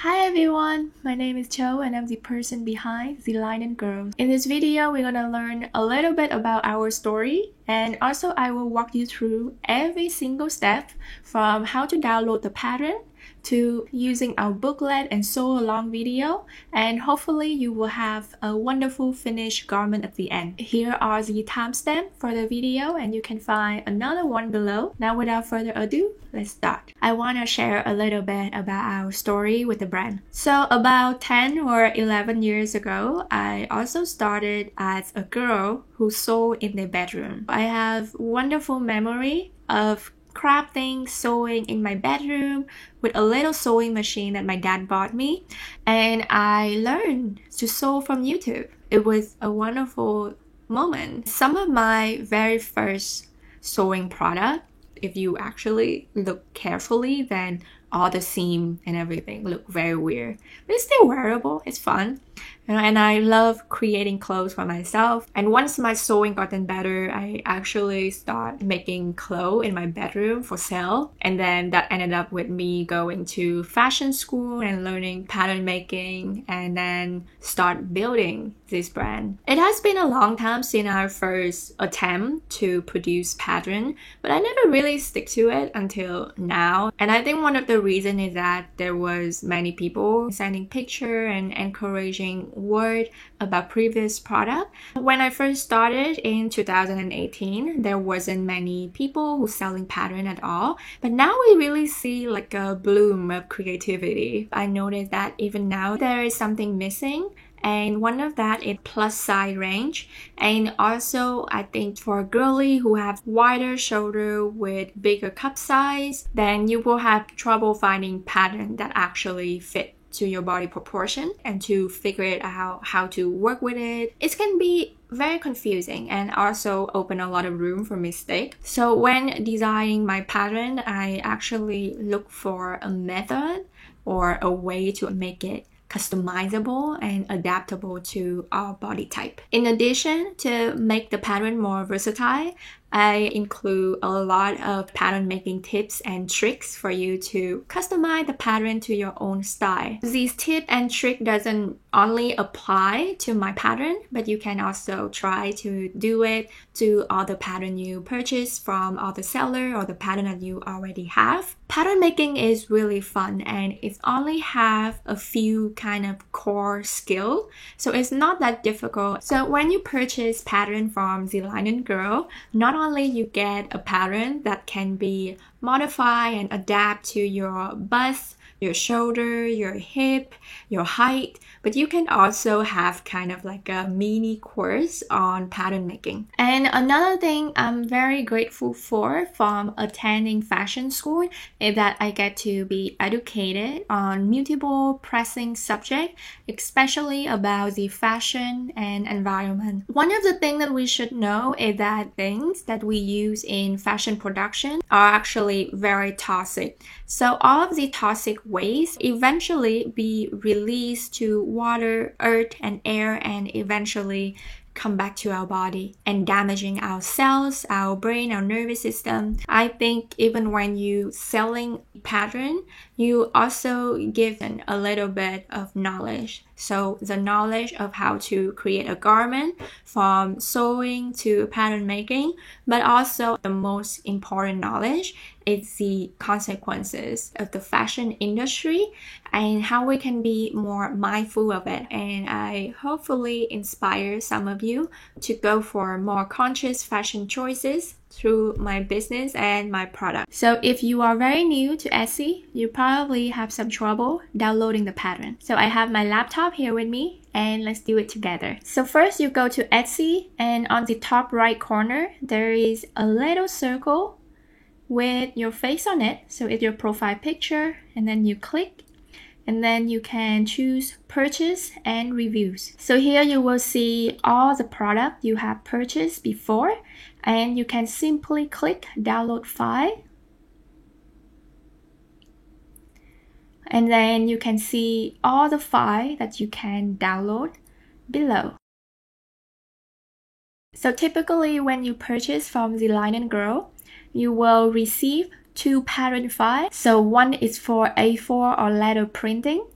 Hi everyone, my name is Cho and I'm the person behind The Lion Girls. In this video, we're gonna learn a little bit about our story, and also I will walk you through every single step from how to download the pattern to using our booklet and sew along video, and hopefully you will have a wonderful finished garment at the end. Here are the timestamps for the video and you can find another one below. Now without further ado, let's start. I want to share a little bit about our story with the brand. So about 10 or 11 years ago, I also started as a girl who sewed in their bedroom. I have wonderful memory of crafting, sewing in my bedroom with a little sewing machine that my dad bought me, and I learned to sew from YouTube. It was a wonderful moment. Some of my very first sewing product, if you actually look carefully, then all the seam and everything look very weird, but it's still wearable. It's fun, and I love creating clothes for myself. And once my sewing gotten better, I actually start making clothes in my bedroom for sale, and then that ended up with me going to fashion school and learning pattern making, and then start building this brand. It has been a long time since our first attempt to produce pattern, but I never really stick to it until now. And I think one of the reason is that there was many people sending picture and encouraging word about previous product. When I first started in 2018, there wasn't many people who selling pattern at all, but now we really see like a bloom of creativity. I noticed that even now there is something missing, and one of that is plus size range. And also I think for a girly who have wider shoulder with bigger cup size, then you will have trouble finding pattern that actually fit to your body proportion, and to figure it out how to work with it. It can be very confusing and also open a lot of room for mistake. So when designing my pattern, I actually look for a method or a way to make it customizable and adaptable to our body type. In addition, to make the pattern more versatile, I include a lot of pattern making tips and tricks for you to customize the pattern to your own style. These tips and tricks doesn't only apply to my pattern, but you can also try to do it to all the pattern you purchase from other seller or the pattern that you already have. Pattern making is really fun, and it only have a few kind of core skill, so it's not that difficult. So when you purchase pattern from The Lion Girl, not only you get a pattern that can be modified and adapt to your bust, your shoulder, your hip, your height, but you can also have kind of like a mini course on pattern making. And another thing I'm very grateful for from attending fashion school is that I get to be educated on multiple pressing subjects, especially about the fashion and environment. One of the things that we should know is that things that we use in fashion production are actually very toxic. So all of the toxic waste eventually be released to water, earth, and air, and eventually come back to our body and damaging our cells, our brain, our nervous system. I think even when you selling pattern, you also give a little bit of knowledge. So the knowledge of how to create a garment from sewing to pattern making, but also the most important knowledge is the consequences of the fashion industry and how we can be more mindful of it. And I hopefully inspire some of you to go for more conscious fashion choices through my business and my product. So if you are very new to Etsy, you probably have some trouble downloading the pattern. So I have my laptop here with me, and let's do it together. So first you go to Etsy, and on the top right corner there is a little circle with your face on it. So it's your profile picture, and then you click, and then you can choose purchase and reviews. So here you will see all the product you have purchased before, and you can simply click download file, and then you can see all the file that you can download below. So typically when you purchase from The Lion Girl, you will receive two pattern files. So one is for A4 or letter printing,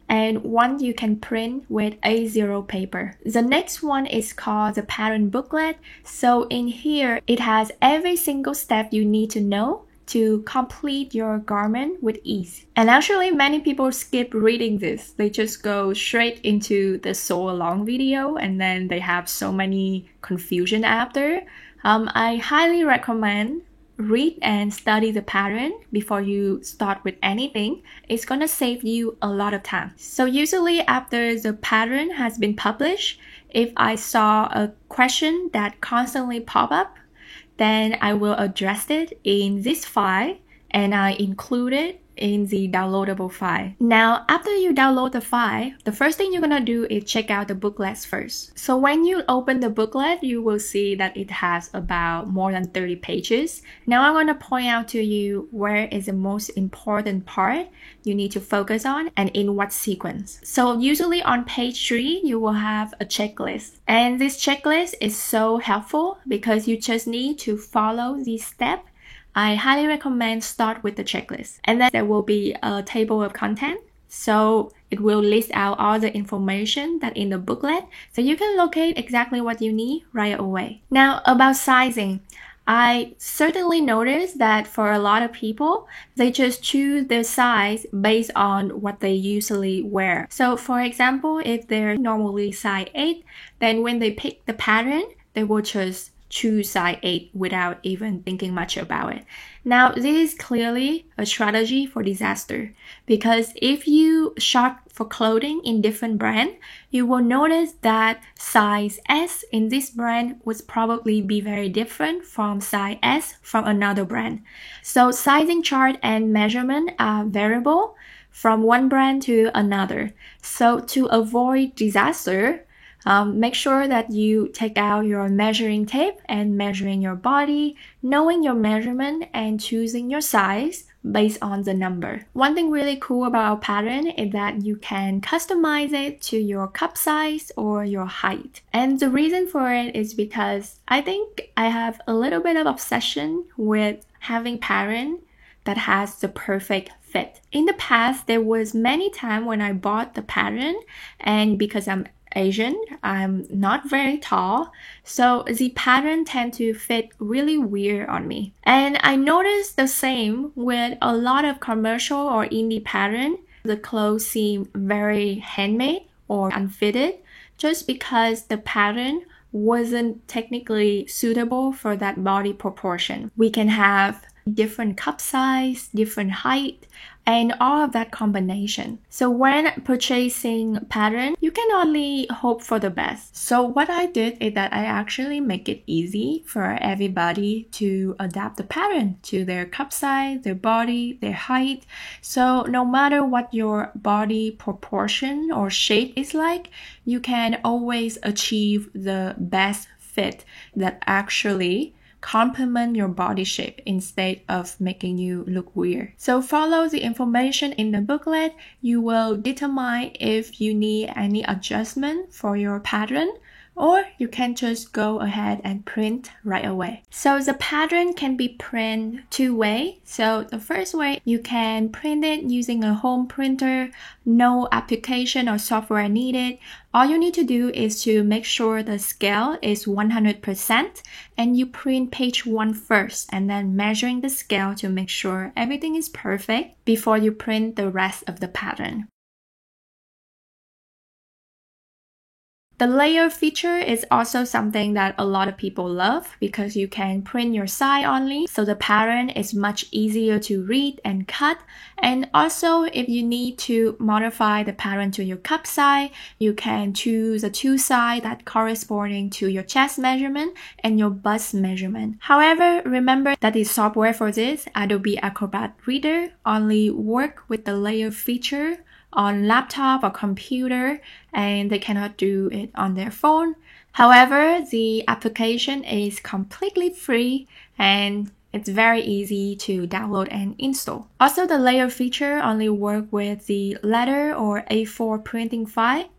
and one you can print with A0 paper. The next one is called the pattern booklet. So in here, it has every single step you need to know to complete your garment with ease. And actually, many people skip reading this. They just go straight into the sew along video, and then they have so many confusion after. I highly recommend read and study the pattern before you start with anything. It's gonna save you a lot of time. So usually after the pattern has been published, if I saw a question that constantly pop up, then I will address it in this file and I include it in the downloadable file. Now, after you download the file, the first thing you're gonna do is check out the booklets first. So when you open the booklet, you will see that it has about more than 30 pages. Now I'm gonna point out to you where is the most important part you need to focus on and in what sequence. So usually on page 3, you will have a checklist. And this checklist is so helpful because you just need to follow these steps. I highly recommend start with the checklist. And then there will be a table of content. So it will list out all the information that in the booklet. So you can locate exactly what you need right away. Now about sizing. I certainly noticed that for a lot of people, they just choose their size based on what they usually wear. So for example, if they're normally size 8, then when they pick the pattern, they will just choose size 8 without even thinking much about it. Now, this is clearly a strategy for disaster because if you shop for clothing in different brands, you will notice that size S in this brand would probably be very different from size S from another brand. So sizing chart and measurement are variable from one brand to another. So to avoid disaster, make sure that you take out your measuring tape and measuring your body, knowing your measurement and choosing your size based on the number. One thing really cool about our pattern is that you can customize it to your cup size or your height. And the reason for it is because I think I have a little bit of obsession with having pattern that has the perfect fit. In the past, there was many times when I bought the pattern, and because I'm Asian, I'm not very tall, so the pattern tend to fit really weird on me. And I noticed the same with a lot of commercial or indie pattern. The clothes seem very handmade or unfitted just because the pattern wasn't technically suitable for that body proportion. We can have different cup size, different height, and all of that combination. So when purchasing pattern, you can only hope for the best. So what I did is that I actually make it easy for everybody to adapt the pattern to their cup size, their body, their height. So no matter what your body proportion or shape is like, you can always achieve the best fit that actually complement your body shape instead of making you look weird. So follow the information in the booklet. You will determine if you need any adjustment for your pattern, or you can just go ahead and print right away. So the pattern can be printed two ways. So the first way, you can print it using a home printer, no application or software needed. All you need to do is to make sure the scale is 100% and you print page 1 first and then measuring the scale to make sure everything is perfect before you print the rest of the pattern. The layer feature is also something that a lot of people love because you can print your size only, so the pattern is much easier to read and cut. And also, if you need to modify the pattern to your cup size, you can choose a two size that corresponding to your chest measurement and your bust measurement. However, remember that the software for this, Adobe Acrobat Reader, only work with the layer feature on laptop or computer, and they cannot do it on their phone. However, the application is completely free and it's very easy to download and install. Also, the layer feature only work with the letter or A4 printing file.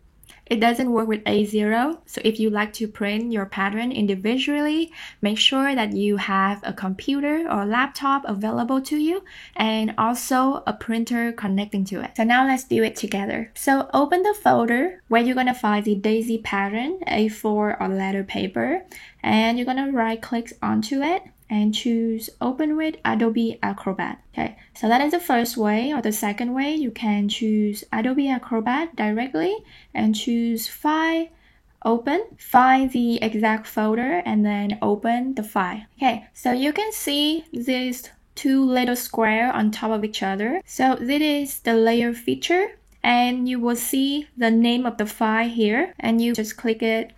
it doesn't work with A0. So if you like to print your pattern individually, make sure that you have a computer or laptop available to you and also a printer connecting to it. So now let's do it together. So open the folder where you're gonna find the daisy pattern, A4 or letter paper, and you're gonna right click onto it and choose Open with Adobe Acrobat. Okay, so that is the first way. Or the second way, you can choose Adobe Acrobat directly and choose File, Open, find the exact folder, and then open the file. Okay, so you can see these two little squares on top of each other. So this is the layer feature, and you will see the name of the file here, and you just click it,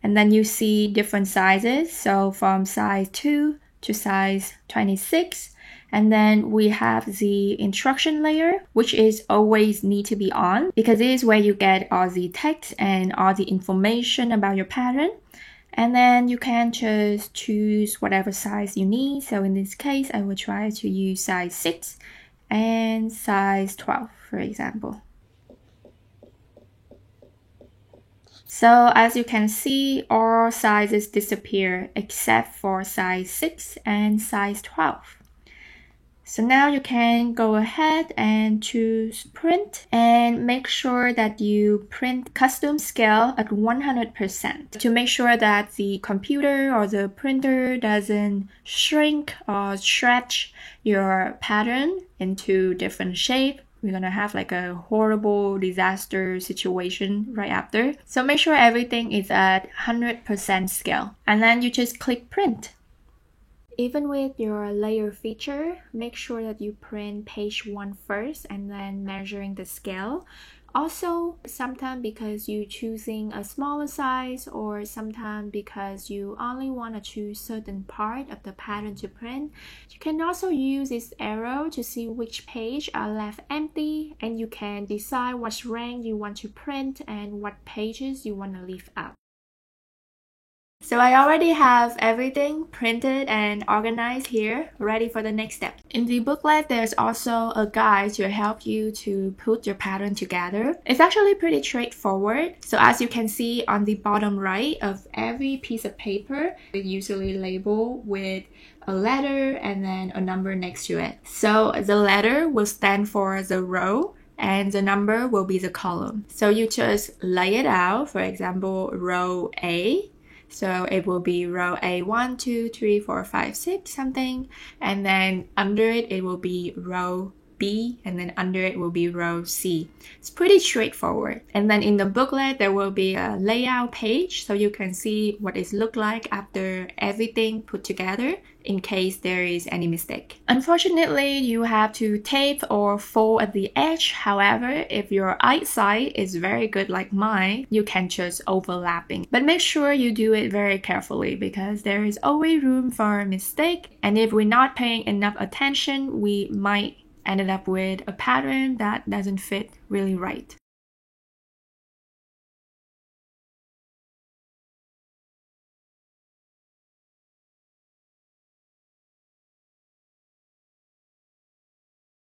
and then you see different sizes. So from size 2 to size 26. And then we have the instruction layer, which is always need to be on because it is where you get all the text and all the information about your pattern. And then you can just choose whatever size you need. So in this case, I will try to use size 6 and size 12, for example. So as you can see, all sizes disappear except for size 6 and size 12. So now you can go ahead and choose print and make sure that you print custom scale at 100% to make sure that the computer or the printer doesn't shrink or stretch your pattern into different shape. We're gonna have like a horrible disaster situation right after. So make sure everything is at 100% scale. And then you just click print. Even with your layer feature, make sure that you print page 1 first and then measuring the scale. Also, sometimes because you're choosing a smaller size or sometimes because you only want to choose certain part of the pattern to print, you can also use this arrow to see which page are left empty, and you can decide what rank you want to print and what pages you want to leave out. So I already have everything printed and organized here, ready for the next step. In the booklet, there's also a guide to help you to put your pattern together. It's actually pretty straightforward. So as you can see on the bottom right of every piece of paper, it's usually labeled with a letter and then a number next to it. So the letter will stand for the row, and the number will be the column. So you just lay it out, for example, row A. So it will be row A 1, 2, 3, 4, 5, 6 something, and then under it, it will be row B, and then under it will be row C. It's pretty straightforward. And then in the booklet, there will be a layout page so you can see what it looks like after everything put together in case there is any mistake. Unfortunately, you have to tape or fold at the edge. However, if your eyesight is very good like mine, you can just overlapping. But make sure you do it very carefully because there is always room for a mistake. And if we're not paying enough attention, we might ended up with a pattern that doesn't fit really right.